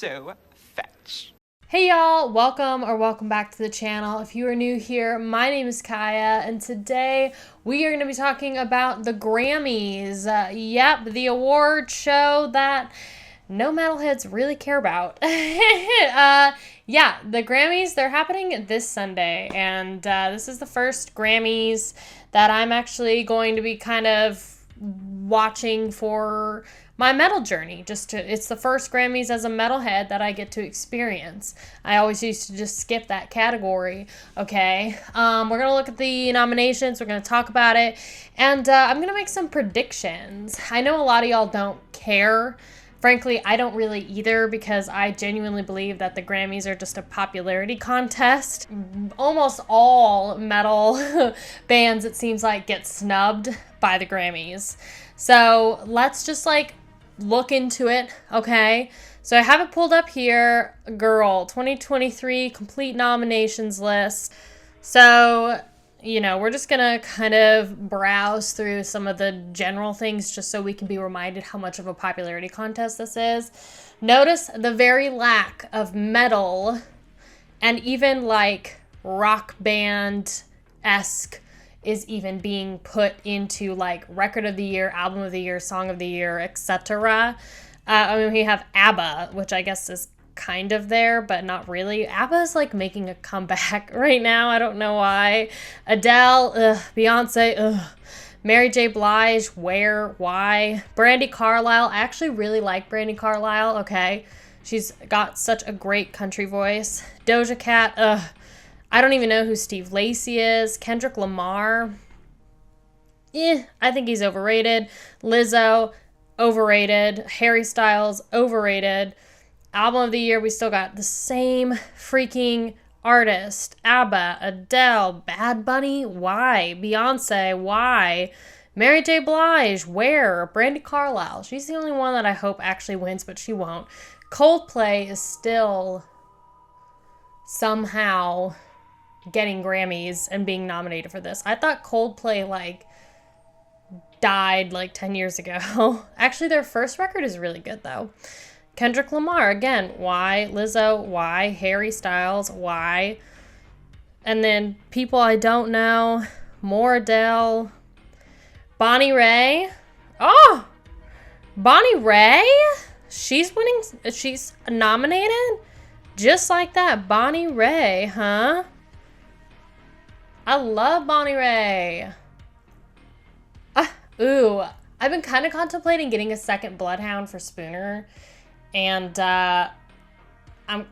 so fetch. Hey y'all, welcome back to the channel. If you are new here, my name is Kaiya, and today we are going to be talking about the Grammys. Yep, the award show that no metalheads really care about. Yeah, the Grammys, they're happening this Sunday, and this is the first Grammys that I'm actually going to be kind of watching for my metal journey. It's the first Grammys as a metalhead that I get to experience. I always used to just skip that category. Okay, we're gonna look at the nominations, we're gonna talk about it, and I'm gonna make some predictions. I know a lot of y'all don't care. Frankly, I don't really either, because I genuinely believe that the Grammys are just a popularity contest. Almost all metal bands, it seems like, get snubbed by the Grammys. So let's just look into it, okay? So I have it pulled up here. Girl, 2023 complete nominations list. So, we're just gonna kind of browse through some of the general things just so we can be reminded how much of a popularity contest this is. Notice the very lack of metal and even rock band-esque is even being put into record of the year, album of the year, song of the year, etc. We have ABBA, which I guess is kind of there, but not really. ABBA is making a comeback right now. I don't know why. Adele, Beyonce, Mary J. Blige, where, why? Brandi Carlile, I actually really like Brandi Carlile, okay? She's got such a great country voice. Doja Cat, I don't even know who Steve Lacy is. Kendrick Lamar, I think he's overrated. Lizzo, overrated. Harry Styles, overrated. Album of the year, we still got the same freaking artist. ABBA, Adele, Bad Bunny, why? Beyonce, why? Mary J. Blige, where? Brandi Carlile, she's the only one that I hope actually wins, but she won't. Coldplay is still somehow getting Grammys and being nominated for this. I thought Coldplay died 10 years ago. Actually, their first record is really good though. Kendrick Lamar, again, why? Lizzo, why? Harry Styles, why? And then people I don't know, more Adele. Bonnie Raitt. Oh! Bonnie Raitt? She's winning, she's nominated? Just like that, Bonnie Raitt, huh? I love Bonnie Raitt. Ooh, I've been kind of contemplating getting a second Bloodhound for Spooner. And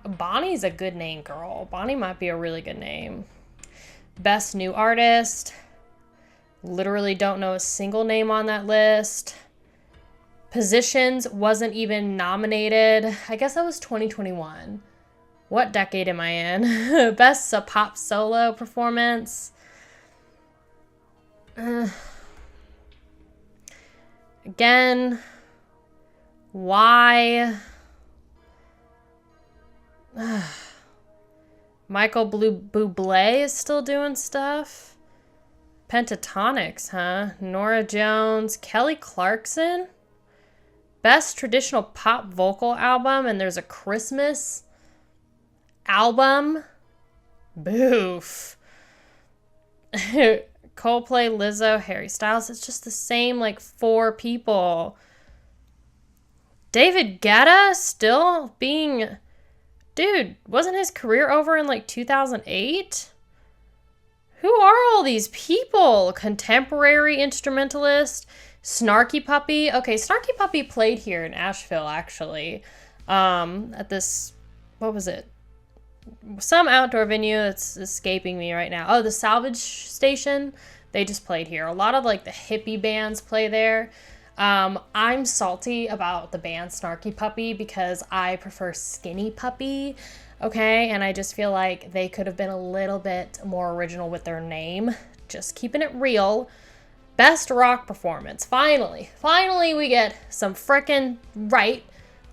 Bonnie's a good name, girl. Bonnie might be a really good name. Best New Artist. Literally don't know a single name on that list. Positions wasn't even nominated. I guess that was 2021. What decade am I in? Best pop solo performance. Again, why? Michael Bublé is still doing stuff. Pentatonics, huh? Norah Jones, Kelly Clarkson. Best traditional pop vocal album, and there's a Christmas album. Boof. Coldplay, Lizzo, Harry Styles. It's just the same 4 people. David Guetta still being... Dude, wasn't his career over in 2008? Who are all these people? Contemporary instrumentalist. Snarky Puppy. Okay, Snarky Puppy played here in Asheville, actually. At this... What was it? Some outdoor venue that's escaping me right now. Oh, the Salvage Station. They just played here. A lot of the hippie bands play there. I'm salty about the band Snarky Puppy because I prefer Skinny Puppy, okay? And I just feel like they could have been a little bit more original with their name. Just keeping it real. Best rock performance. Finally we get some frickin' right,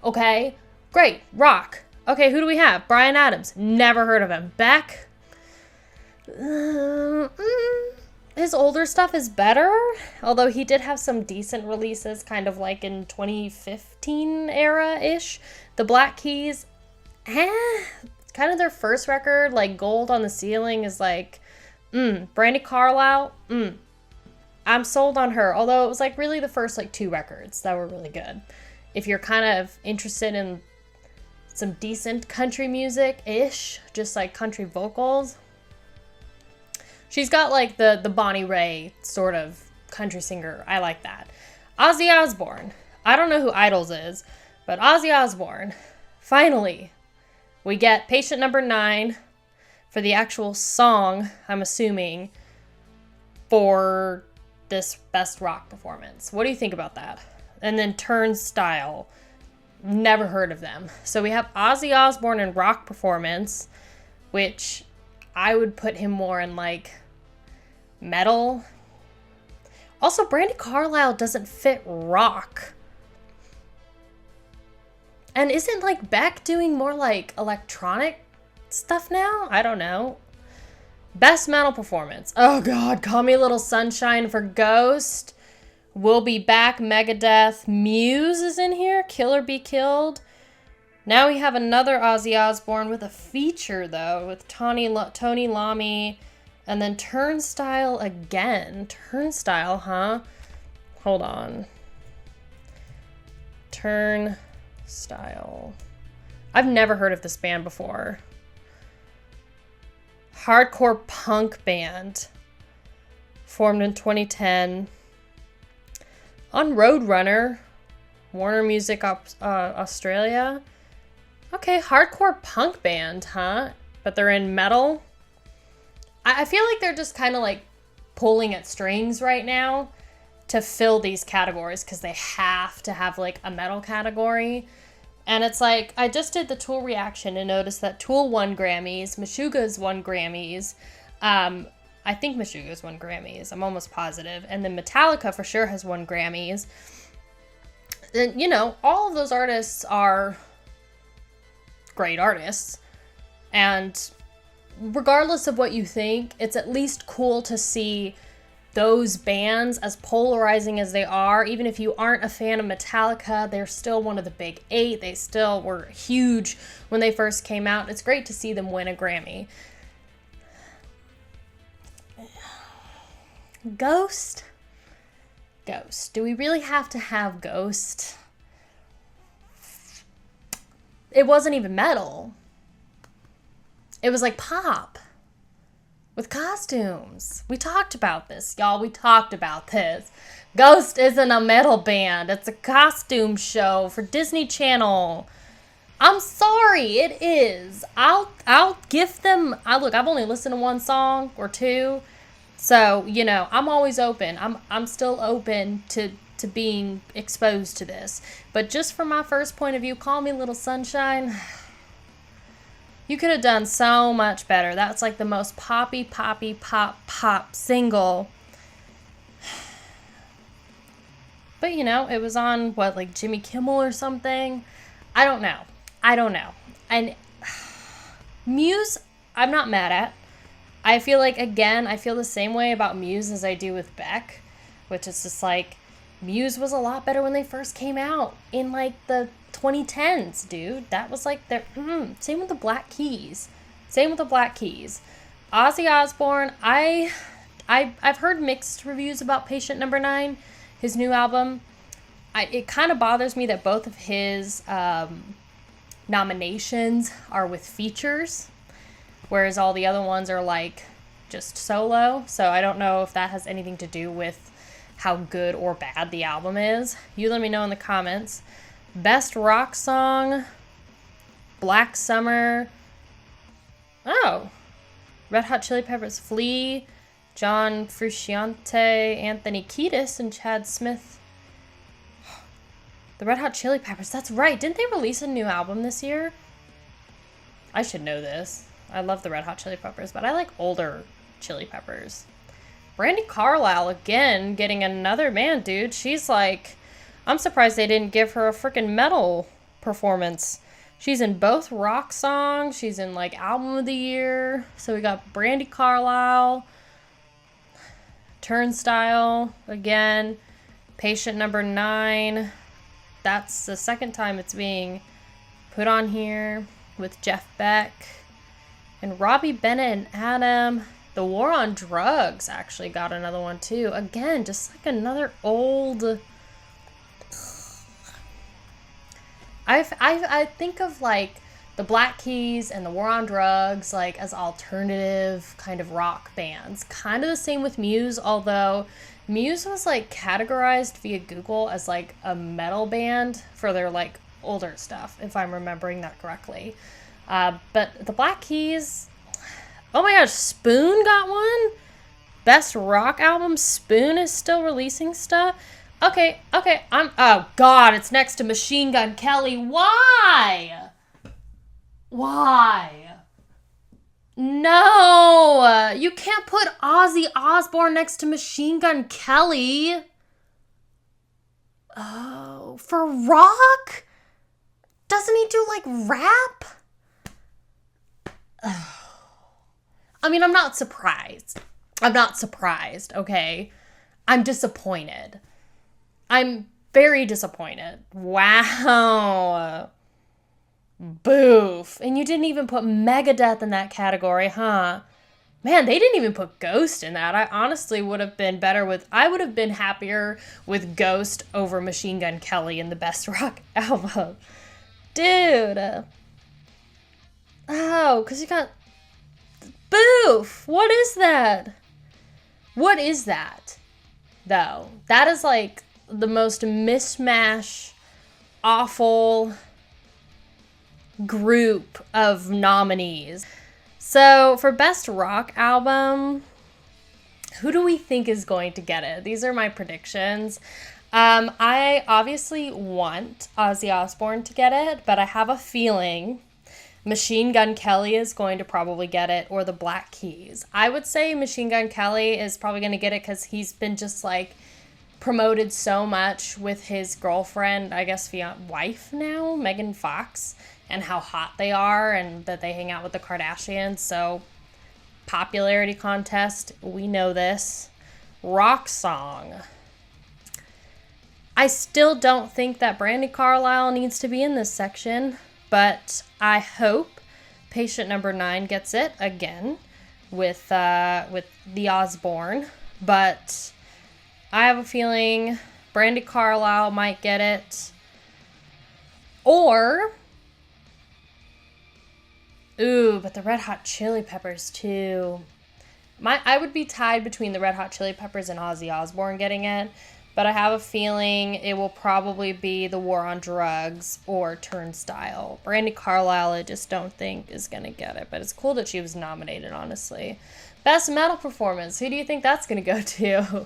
okay? Great, rock. Okay, who do we have? Bryan Adams. Never heard of him. Beck. his older stuff is better, although he did have some decent releases, kind of like in 2015 era-ish. The Black Keys, kind of their first record, like Gold on the Ceiling, is like, Brandi Carlile, I'm sold on her, although it was like really the first like 2 records that were really good. If you're kind of interested in some decent country music-ish, just like country vocals, she's got like the Bonnie Raitt sort of country singer. I like that. Ozzy Osbourne. I don't know who Idols is, but Ozzy Osbourne. Finally, we get Patient Number 9 for the actual song, I'm assuming, for this best rock performance. What do you think about that? And then Turnstile. Never heard of them. So we have Ozzy Osbourne in rock performance, which I would put him more in like metal. Also, Brandi Carlile doesn't fit rock. And isn't like Beck doing more like electronic stuff now? I don't know. Best metal performance. Oh god, Call Me a Little Sunshine for Ghost. We'll Be Back, Megadeth. Muse is in here. Kill or Be Killed. Now we have another Ozzy Osbourne with a feature, though, with Tony Iommi, and then Turnstile again. Turnstile, huh? Hold on. Turnstile. I've never heard of this band before. Hardcore punk band. Formed in 2010. On Roadrunner. Warner Music Australia. Okay, hardcore punk band, huh? But they're in metal. I feel like they're just kind of like pulling at strings right now to fill these categories because they have to have like a metal category. And it's like, I just did the Tool reaction and noticed that Tool won Grammys, Meshuggah's won Grammys. I think Meshuggah's won Grammys. I'm almost positive. And then Metallica for sure has won Grammys. And, you know, all of those artists are great artists. And regardless of what you think, it's at least cool to see those bands, as polarizing as they are. Even if you aren't a fan of Metallica, they're still one of the big 8. They still were huge when they first came out. It's great to see them win a Grammy. Ghost? Ghost. Do we really have to have Ghost? It wasn't even metal. It was like pop with costumes. We talked about this, y'all. We talked about this. Ghost isn't a metal band. It's a costume show for Disney Channel. I'm sorry, it is. I'll give them. Look, I've only listened to one song or two, so you know I'm always open. I'm still open to being exposed to this. But just from my first point of view, Call Me Little Sunshine. You could have done so much better. That's like the most pop single. But, you know, it was on, what, like Jimmy Kimmel or something? I don't know. And Muse, I'm not mad at. I feel like, again, I feel the same way about Muse as I do with Beck, which is just like, Muse was a lot better when they first came out in, like, the 2010s, dude. That was like their same with the Black Keys. Ozzy Osbourne, I've heard mixed reviews about Patient Number 9, his new album. It kind of bothers me that both of his nominations are with features, whereas all the other ones are like just solo. So I don't know if that has anything to do with how good or bad the album is. You let me know in the comments. Best rock song, Black Summer. Oh, Red Hot Chili Peppers, Flea, John Frusciante, Anthony Kiedis, and Chad Smith. The Red Hot Chili Peppers, that's right. Didn't they release a new album this year? I should know this. I love the Red Hot Chili Peppers, but I like older Chili Peppers. Brandi Carlile, again, getting another man, dude. She's like... I'm surprised they didn't give her a freaking metal performance. She's in both rock songs. She's in, like, Album of the Year. So we got Brandi Carlile. Turnstile, again. Patient number 9. That's the second time it's being put on here with Jeff Beck. And Robbie Bennett and Adam. The War on Drugs actually got another one too. Again, just like another old... I think of like the Black Keys and the War on Drugs like as alternative kind of rock bands. Kind of the same with Muse, although Muse was like categorized via Google as like a metal band for their like older stuff, if I'm remembering that correctly. But the Black Keys, oh my gosh, Spoon got one? Best rock album, Spoon is still releasing stuff? Okay, oh God, it's next to Machine Gun Kelly. Why? No, you can't put Ozzy Osbourne next to Machine Gun Kelly. Oh, for rock? Doesn't he do like rap? I mean, I'm not surprised, okay? I'm disappointed. I'm very disappointed. Wow. Boof. And you didn't even put Megadeth in that category, huh? Man, they didn't even put Ghost in that. I honestly would have been I would have been happier with Ghost over Machine Gun Kelly in the best rock album. Dude. Oh, because you got... Boof. What is that? What is that, though? That is like the most mishmash, awful group of nominees. So for best rock album, who do we think is going to get it? These are my predictions. I obviously want Ozzy Osbourne to get it, but I have a feeling Machine Gun Kelly is going to probably get it, or the Black Keys. I would say Machine Gun Kelly is probably going to get it because he's been just like promoted so much with his girlfriend, I guess wife now, Megan Fox, and how hot they are and that they hang out with the Kardashians. So popularity contest, we know this. Rock song. I still don't think that Brandi Carlile needs to be in this section, but I hope patient number 9 gets it again with the Osbourne. But I have a feeling Brandi Carlile might get it. Or, ooh, but the Red Hot Chili Peppers too. I would be tied between the Red Hot Chili Peppers and Ozzy Osbourne getting it. But I have a feeling it will probably be the War on Drugs or Turnstile. Brandi Carlile, I just don't think is going to get it. But it's cool that she was nominated, honestly. Best metal performance. Who do you think that's going to go to?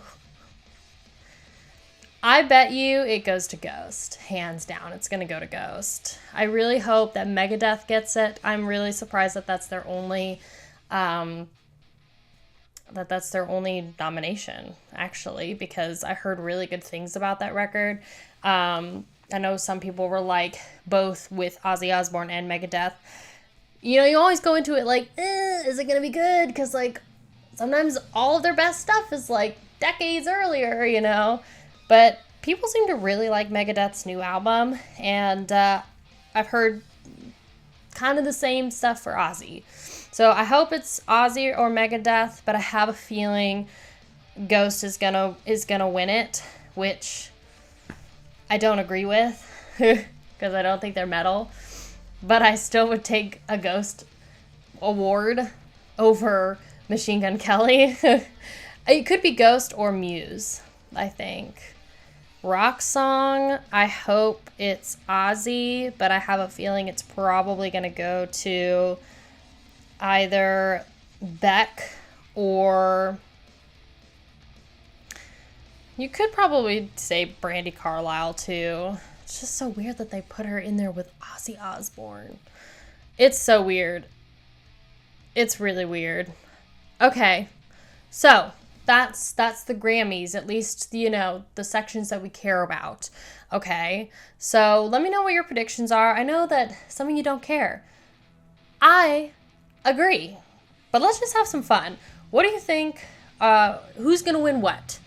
I bet you it goes to Ghost. Hands down, it's going to go to Ghost. I really hope that Megadeth gets it. I'm really surprised that that's their only... that's their only nomination, actually, because I heard really good things about that record. I know some people were like, both with Ozzy Osbourne and Megadeth, you know, you always go into it like, is it going to be good? Because, like, sometimes all of their best stuff is, like, decades earlier, you know? But people seem to really like Megadeth's new album, and I've heard kind of the same stuff for Ozzy. So I hope it's Ozzy or Megadeth, but I have a feeling Ghost is gonna win it, which I don't agree with because I don't think they're metal. But I still would take a Ghost award over Machine Gun Kelly. It could be Ghost or Muse, I think. Rock song, I hope it's Ozzy, but I have a feeling it's probably gonna go to either Beck or you could probably say Brandi Carlile too. It's just so weird that they put her in there with Ozzy Osbourne. It's so weird. It's really weird. Okay, so that's the Grammys, at least, you know, the sections that we care about. Okay, so let me know what your predictions are. I know that some of you don't care. I agree, but let's just have some fun. What do you think who's going to win what?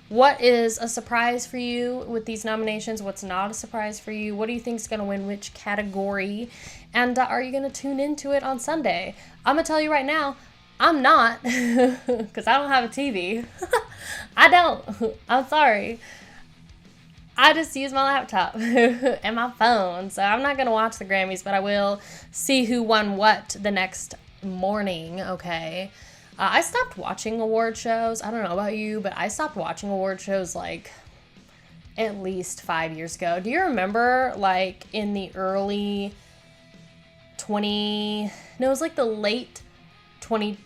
What is a surprise for you with these nominations? What's not a surprise for you? What do you think is going to win which category? And are you going to tune into it on Sunday? I'm going to tell you right now, I'm not, because I don't have a TV. I don't. I'm sorry. I just use my laptop and my phone. So I'm not going to watch the Grammys, but I will see who won what the next morning, okay? I stopped watching award shows. I don't know about you, but I stopped watching award shows like at least 5 years ago. Do you remember like in the early it was like the late 2000s,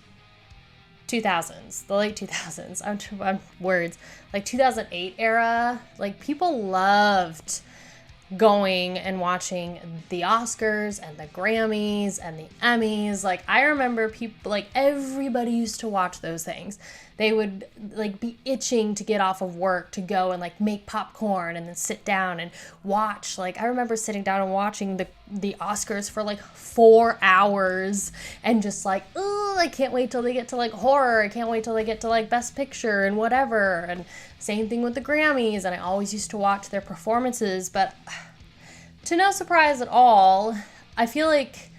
the late 2000s, I'm words, like 2008 era, like people loved going and watching the Oscars and the Grammys and the Emmys. Like I remember people, like everybody used to watch those things. They would like be itching to get off of work to go and like make popcorn and then sit down and watch. Like I remember sitting down and watching the Oscars for like 4 hours and just like, oh, I can't wait till they get to like horror. I can't wait till they get to like Best Picture and whatever. And same thing with the Grammys. And I always used to watch their performances, but to no surprise at all, I feel like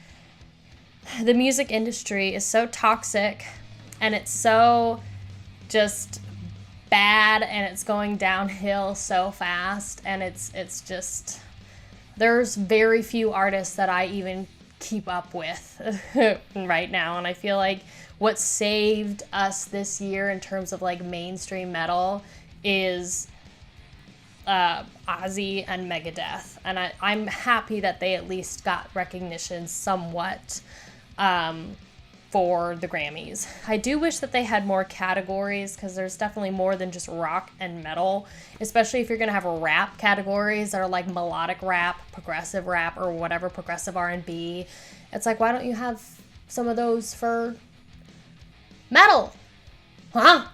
the music industry is so toxic and it's so just bad and it's going downhill so fast, and it's just, there's very few artists that I even keep up with right now. And I feel like what saved us this year in terms of like mainstream metal is Ozzy and Megadeth, and I'm happy that they at least got recognition somewhat for the Grammys. I do wish that they had more categories, because there's definitely more than just rock and metal, especially if you're gonna have rap categories that are like melodic rap, progressive rap, or whatever, progressive R&B. It's like, why don't you have some of those for metal? Huh?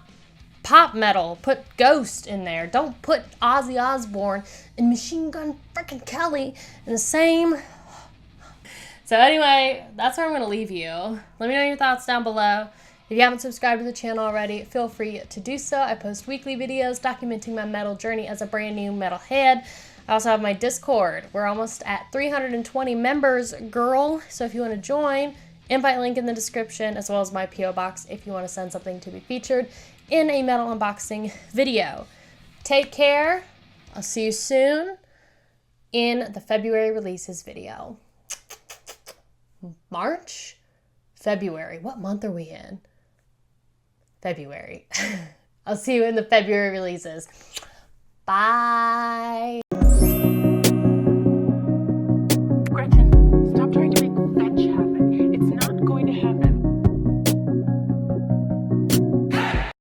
Pop metal. Put Ghost in there. Don't put Ozzy Osbourne and Machine Gun freaking Kelly in the same. So anyway, that's where I'm going to leave you. Let me know your thoughts down below. If you haven't subscribed to the channel already, feel free to do so. I post weekly videos documenting my metal journey as a brand new metalhead. I also have my Discord. We're almost at 320 members, girl. So if you want to join, invite link in the description, as well as my P.O. box if you want to send something to be featured in a metal unboxing video. Take care. I'll see you soon in the February releases video. March? February. What month are we in? February. I'll see you in the February releases. Bye.